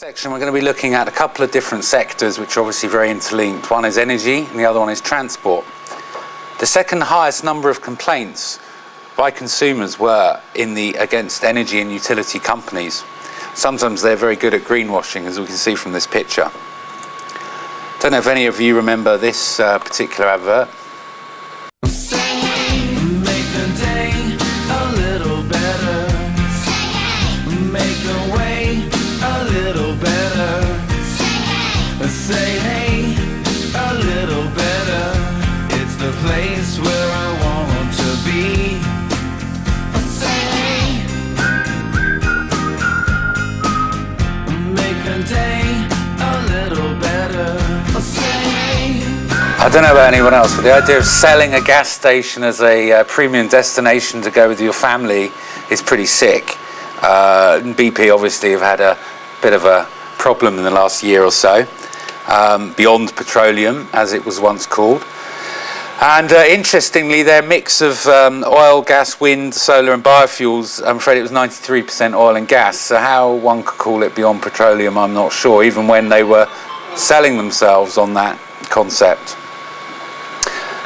Section we're going to be looking at a couple of different sectors which are obviously very interlinked. One is energy and the other one is transport. The second highest number of complaints by consumers were against energy and utility companies. Sometimes they're very good at greenwashing, as we can see from this picture. Don't know if any of you remember this particular advert. Say hey, a little better. It's the place where I want to be. Say hey, make a day a little better. Say hey. I don't know about anyone else, but the idea of selling a gas station as a premium destination to go with your family is pretty sick. BP obviously have had a bit of a problem in the last year or so. Beyond Petroleum, as it was once called. And interestingly, their mix of oil, gas, wind, solar and biofuels, I'm afraid it was 93% oil and gas. So how one could call it Beyond Petroleum, I'm not sure, even when they were selling themselves on that concept.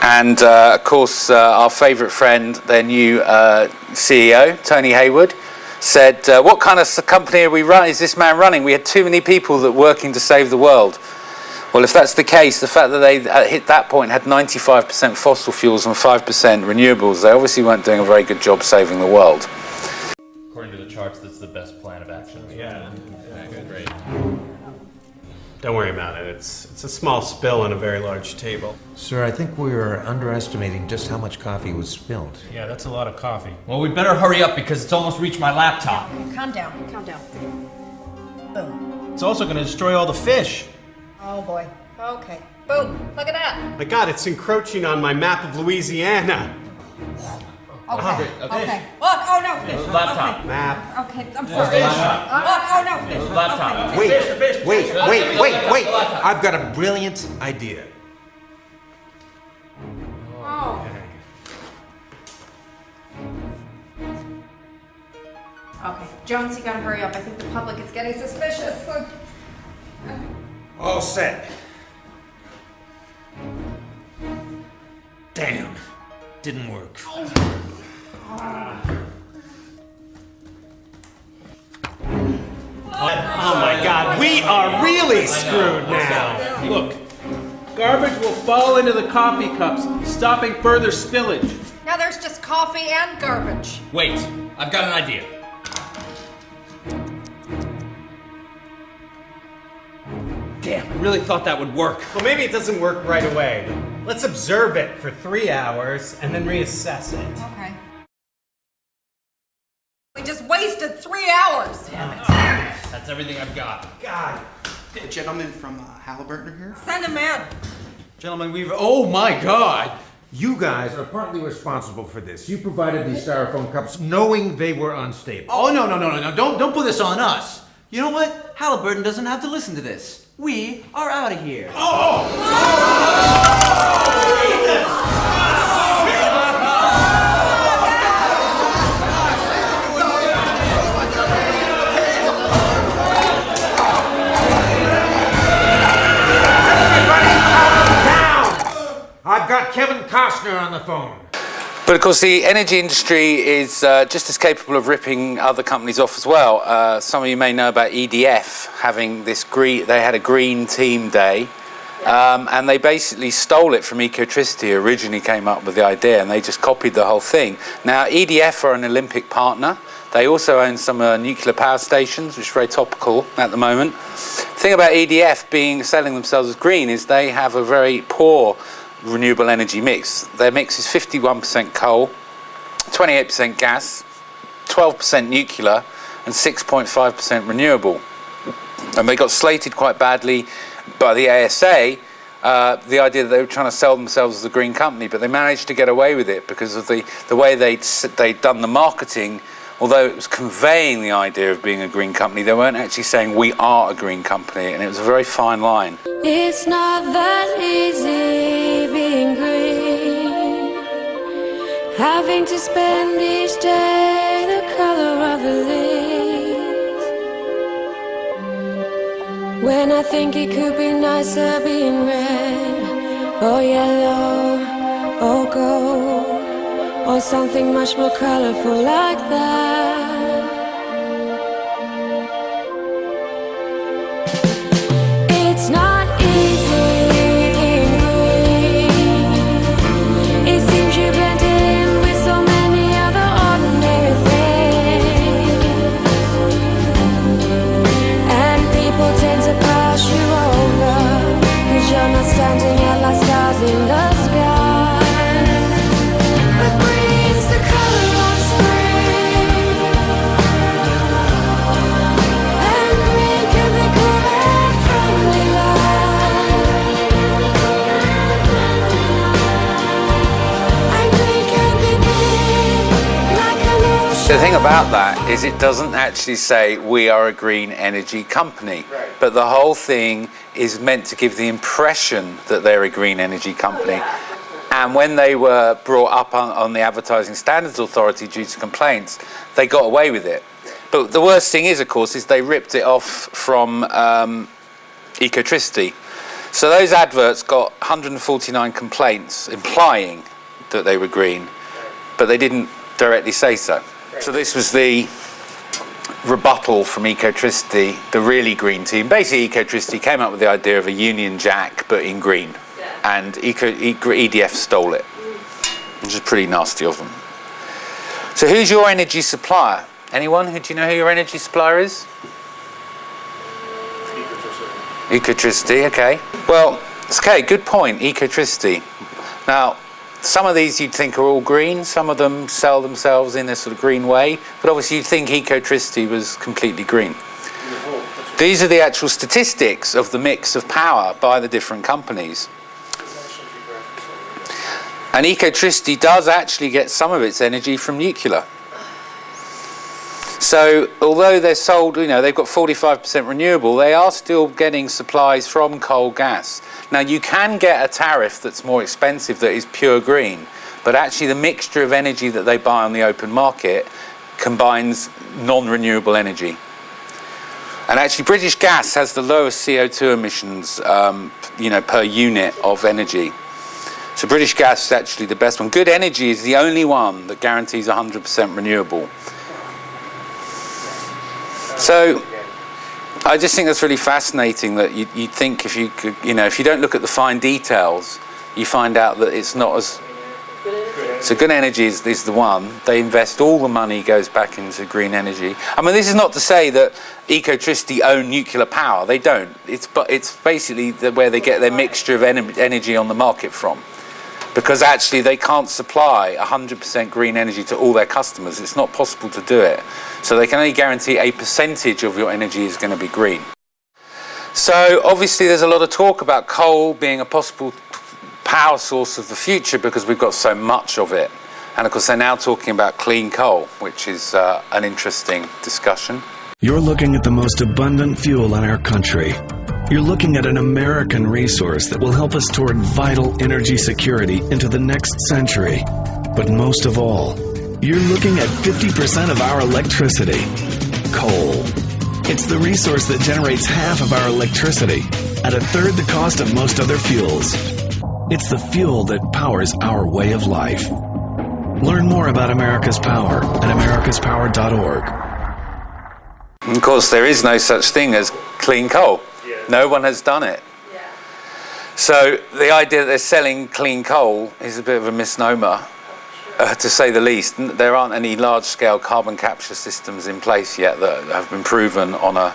And of course, our favourite friend, their new CEO, Tony Hayward, said, what kind of company is this man running? We had too many people that working to save the world. Well, if that's the case, the fact that they hit that point had 95% fossil fuels and 5% renewables, they obviously weren't doing a very good job saving the world. According to the charts, that's the best plan of action. Yeah, great. Don't worry about it. It's a small spill on a very large table. Sir, I think we are underestimating just how much coffee was spilled. Yeah, that's a lot of coffee. Well, we better hurry up because it's almost reached my laptop. Calm down, calm down. Boom. It's also going to destroy all the fish. Oh boy. Okay. Boom. Look at that. My God, it's encroaching on my map of Louisiana. Okay. Okay. Look. Oh no. Fish. Laptop. Okay. Map. Okay. I'm sorry. Oh no. Fish. Laptop. Okay. Wait. I've got a brilliant idea. Oh. Okay. Jones, you gotta hurry up. I think the public is getting suspicious. All set. Damn. Didn't work. Oh my God, we are really screwed now. Look, garbage will fall into the coffee cups, stopping further spillage. Now there's just coffee and garbage. Wait, I've got an idea. Damn, I really thought that would work. Well, maybe it doesn't work right away. Let's observe it for 3 hours and then reassess it. Okay. We just wasted 3 hours. Damn it. That's everything I've got. God. The gentleman from Halliburton are here? Send him in. Gentlemen, oh my God! You guys are partly responsible for this. You provided these styrofoam cups knowing they were unstable. Oh, no. Don't put this on us. You know what? Halliburton doesn't have to listen to this. We are out of here. I've got Kevin Costner on the phone. But of course the energy industry is just as capable of ripping other companies off as well. Some of you may know about EDF having this they had a green team day and they basically stole it from Ecotricity, who originally came up with the idea, and they just copied the whole thing. Now EDF are an Olympic partner. They also own some nuclear power stations, which is very topical at the moment. The thing about EDF selling themselves as green is they have a very poor renewable energy mix. Their mix is 51% coal, 28% gas, 12% nuclear and 6.5% renewable. And they got slated quite badly by the ASA, the idea that they were trying to sell themselves as a green company, but they managed to get away with it because of the way they'd done the marketing. Although it was conveying the idea of being a green company, they weren't actually saying we are a green company, and it was a very fine line. It's not that easy being green, having to spend each day the color of the leaves. think it could be nicer being red, or yellow, or gold, or something much more colorful like that. It's not easy being green. It seems you blend in with so many other ordinary things, and people tend to pass you over, 'cause you're not standing out like stars in the sky. But green's the color of spring, and green can be cool and friendly light, and green can be big like an ocean. The thing about that is it doesn't actually say we are a green energy company, but the whole thing is meant to give the impression that they're a green energy company. And when they were brought up on the Advertising Standards Authority due to complaints, they got away with it. But the worst thing is, of course, is they ripped it off from Ecotricity. So those adverts got 149 complaints implying that they were green, but they didn't directly say so. So this was the rebuttal from Ecotricity, the really green team. Basically, Ecotricity came up with the idea of a Union Jack, but in green. And EDF stole it, which is pretty nasty of them. So who's your energy supplier? Anyone? Do you know who your energy supplier is? Ecotricity, okay. Well, okay, good point, Ecotricity. Now, some of these you'd think are all green, some of them sell themselves in a sort of green way, but obviously you'd think Ecotricity was completely green. These are the actual statistics of the mix of power by the different companies. And Ecotricity does actually get some of its energy from nuclear. So although they're sold, they've got 45% renewable, they are still getting supplies from coal gas. Now you can get a tariff that's more expensive that is pure green, but actually the mixture of energy that they buy on the open market combines non-renewable energy. And actually British Gas has the lowest CO2 emissions per unit of energy. So British Gas is actually the best one. Good Energy is the only one that guarantees 100% renewable. So I just think that's really fascinating that you'd think if you could, if you don't look at the fine details, you find out that it's not as... So Good Energy is the one. They invest all the money goes back into green energy. I mean, this is not to say that Ecotricity own nuclear power. They don't. It's basically where they get their mixture of energy on the market from. Because actually they can't supply 100% green energy to all their customers. It's not possible to do it. So they can only guarantee a percentage of your energy is going to be green. So obviously there's a lot of talk about coal being a possible power source of the future because we've got so much of it. And of course they're now talking about clean coal, which is an interesting discussion. You're looking at the most abundant fuel in our country. You're looking at an American resource that will help us toward vital energy security into the next century. But most of all, you're looking at 50% of our electricity. Coal. It's the resource that generates half of our electricity at a third the cost of most other fuels. It's the fuel that powers our way of life. Learn more about America's Power at americaspower.org. Of course, there is no such thing as clean coal. No one has done it. So the idea that they're selling clean coal is a bit of a misnomer, to say the least. There aren't any large-scale carbon capture systems in place yet that have been proven on a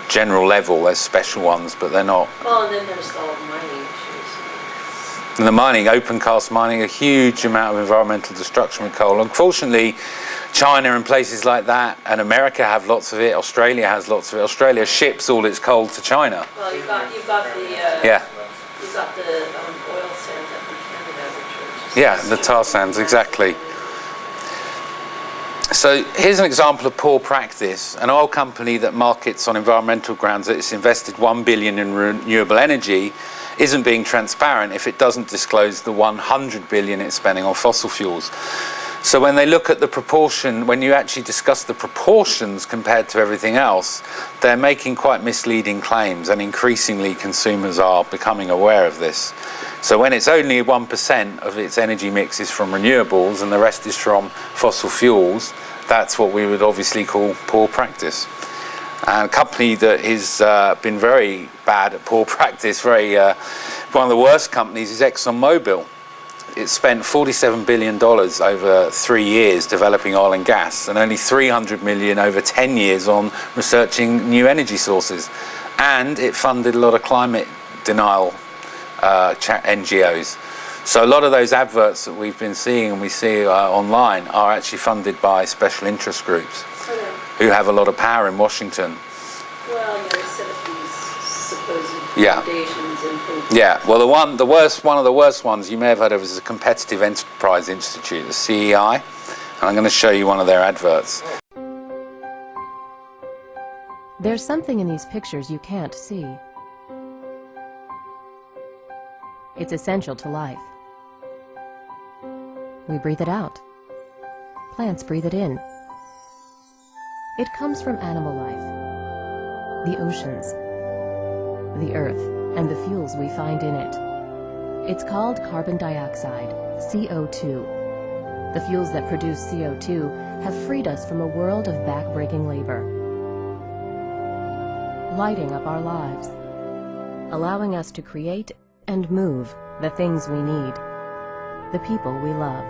general level. There's special ones, but they're not. Well, and then there's the mining issues. And the mining, open cast mining, a huge amount of environmental destruction with coal. Unfortunately, China and places like that, and America have lots of it. Australia has lots of it. Australia ships all its coal to China. Well, you've got the yeah. You've got the oil sands up in Canada, which are Yeah, the tar sands, exactly. So here's an example of poor practice. An oil company that markets on environmental grounds that it's invested $1 billion in renewable energy isn't being transparent if it doesn't disclose the $100 billion it's spending on fossil fuels. So when they look at the proportion, when you actually discuss the proportions compared to everything else, they're making quite misleading claims, and increasingly consumers are becoming aware of this. So when it's only 1% of its energy mix is from renewables and the rest is from fossil fuels, that's what we would obviously call poor practice. And a company that has been very bad at poor practice, one of the worst companies, is ExxonMobil. It spent $47 billion over 3 years developing oil and gas, and only $300 million over 10 years on researching new energy sources. And it funded a lot of climate denial NGOs. So a lot of those adverts that we've been seeing and we see online are actually funded by special interest groups who have a lot of power in Washington. Well, yeah, they set up these supposed Yeah. foundations and things. Yeah, well, one of the worst ones you may have heard of is the Competitive Enterprise Institute, the CEI, and I'm going to show you one of their adverts. There's something in these pictures you can't see. It's essential to life. We breathe it out. Plants breathe it in. It comes from animal life, the oceans, the earth, and the fuels we find in it. It's called carbon dioxide, CO2. The fuels that produce CO2 have freed us from a world of back-breaking labor, lighting up our lives, allowing us to create and move the things we need, the people we love.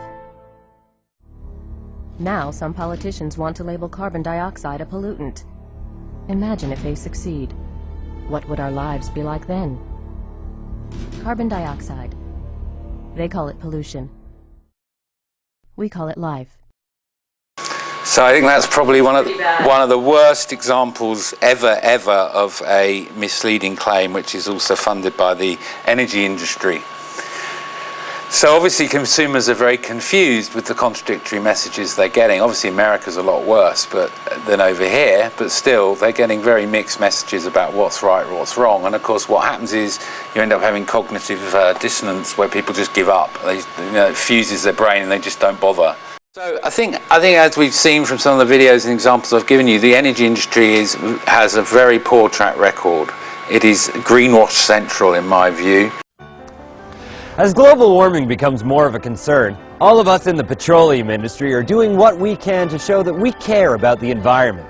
Now some politicians want to label carbon dioxide a pollutant. Imagine if they succeed. What would our lives be like then? Carbon dioxide. They call it pollution. We call it life. So I think that's probably one of the worst examples ever of a misleading claim, which is also funded by the energy industry. So obviously consumers are very confused with the contradictory messages they're getting. Obviously America's a lot worse than over here, but still they're getting very mixed messages about what's right or what's wrong. And of course what happens is you end up having cognitive dissonance where people just give up. It fuses their brain and they just don't bother. So I think as we've seen from some of the videos and examples I've given you, the energy industry has a very poor track record. It is greenwash central in my view. As global warming becomes more of a concern, all of us in the petroleum industry are doing what we can to show that we care about the environment.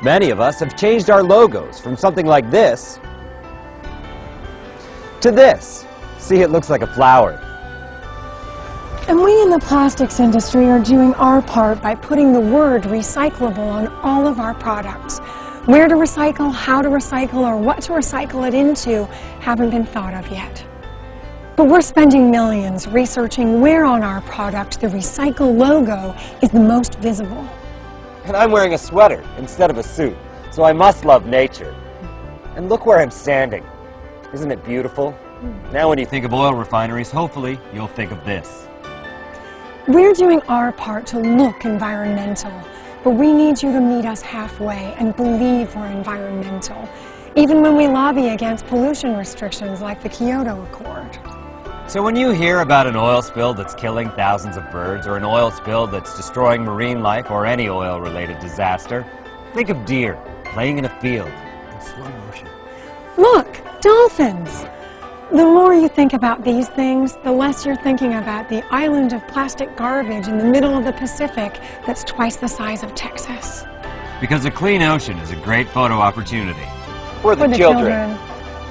Many of us have changed our logos from something like this to this. See, it looks like a flower. And we in the plastics industry are doing our part by putting the word recyclable on all of our products. Where to recycle, how to recycle, or what to recycle it into haven't been thought of yet. But we're spending millions researching where on our product the recycle logo is the most visible. And I'm wearing a sweater instead of a suit, so I must love nature. And look where I'm standing. Isn't it beautiful? Now when you think of oil refineries, hopefully you'll think of this. We're doing our part to look environmental, but we need you to meet us halfway and believe we're environmental, even when we lobby against pollution restrictions like the Kyoto Accord. So when you hear about an oil spill that's killing thousands of birds, or an oil spill that's destroying marine life, or any oil-related disaster, think of deer playing in a field in slow motion. Look, dolphins! The more you think about these things, the less you're thinking about the island of plastic garbage in the middle of the Pacific that's twice the size of Texas. Because a clean ocean is a great photo opportunity For the children.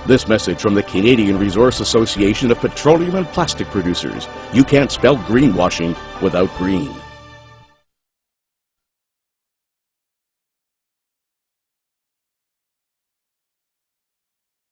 This message from the Canadian Resource Association of Petroleum and Plastic Producers. You can't spell greenwashing without green.